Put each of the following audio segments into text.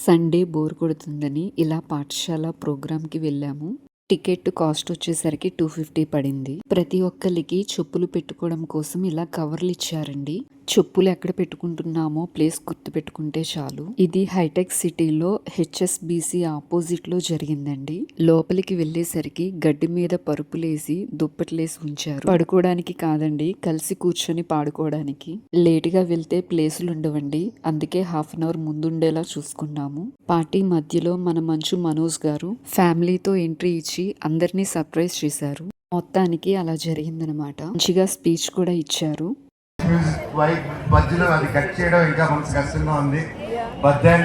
Sunday bore కొడుతుందని ఇలా పాఠశాల ప్రోగ్రాంకి వెళ్ళాము. టికెట్ కాస్ట్ వచ్చేసరికి 250 పడింది. ప్రతి ఒక్కరికి చెప్పులు పెట్టుకోవడం కోసం ఇలా కవర్లు ఇచ్చారండి. చెప్పులు ఎక్కడ పెట్టుకుంటున్నామో ప్లేస్ గుర్తు పెట్టుకుంటే చాలు. ఇది హైటెక్ సిటీలో హెచ్ఎస్బిసి ఆపోజిట్ లో జరిగిందండి. లోపలికి వెళ్లేసరికి గడ్డి మీద పరుపులేసి దుప్పట్లేసి ఉంచారు. పడుకోవడానికి కాదండి, కలిసి కూర్చొని పాడుకోవడానికి. లేట్ గా వెళ్తే ప్లేసులు ఉండవండి, అందుకే హాఫ్ అన్ అవర్ ముందుండేలా చూసుకున్నాము. పార్టీ మధ్యలో మన మంచు మనోజ్ గారు ఫ్యామిలీతో ఎంట్రీ ఇచ్చి అందరినీ సర్ప్రైజ్ చేశారు. మొత్తానికి అలా జరిగిందనమాట. మంచిగా స్పీచ్ కూడా ఇచ్చారు. మధ్యలో అది కట్ చేయడం ఇంకా మనసు కష్టంగా ఉంది. But then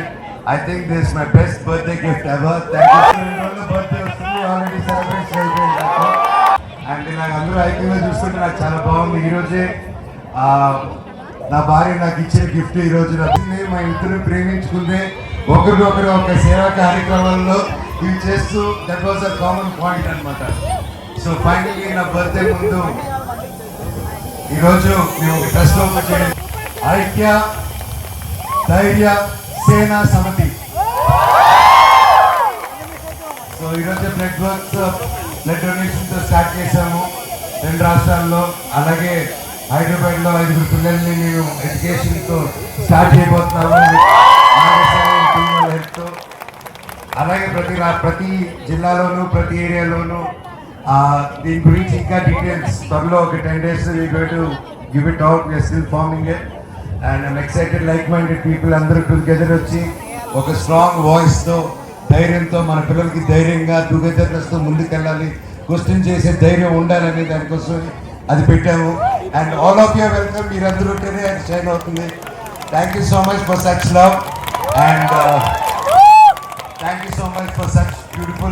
I think this my best birthday gift ever. Birthday వస్తుంది, ఆల్రెడీ సెలబ్రేషన్ అయిపోయింది. అండ్ నాకు అందరూ ఐక్యంగా చూస్తుంటే నాకు చాలా బాగుంది. ఈరోజే నా భార్య నాకు ఇచ్చిన గిఫ్ట్ ఈరోజు నచ్చింది. మా ఇద్దరు ప్రేమించుకుంటే ఒకరికొకరు ఒక సేవా కార్యక్రమాల్లో ఇవి చేస్తూ that was a common point అనమాట. సో ఫైనల్లీ నా బర్త్డే ముందు ఈరోజు మేము ఒక ట్రస్ట్ ఓపెన్ చేయడం, ఐక్య ధైర్య సేనా సమితి. సో ఈరోజు బ్లడ్ డొనేషన్తో స్టార్ట్ చేశాము 2 రాష్ట్రాల్లో. అలాగే హైదరాబాద్లో 5 పిల్లల్ని మేము ఎడ్యుకేషన్తో స్టార్ట్ చేయబోతున్నాము. అలాగే ప్రతి జిల్లాలోనూ ప్రతి ఏరియాలోనూ దీని గురించి ఇంకా డీటెయిల్స్ త్వరలో ఒక 10 days we going to give it out. We are still forming it and I'm excited. like-minded people అందరూ టుగెదర్ వచ్చి ఒక స్ట్రాంగ్ వాయిస్తో ధైర్యంతో మన పిల్లలకి ధైర్యంగా టుగెదర్నెస్తో ముందుకెళ్ళాలి, క్వశ్చన్ చేసే ధైర్యం ఉండాలనే దానికోసం అది పెట్టాము. And all of you welcome. మీరందరూ ఉంటేనే అది షైన్ అవుతుంది. Thank you so much for such love and thank you so much for such beautiful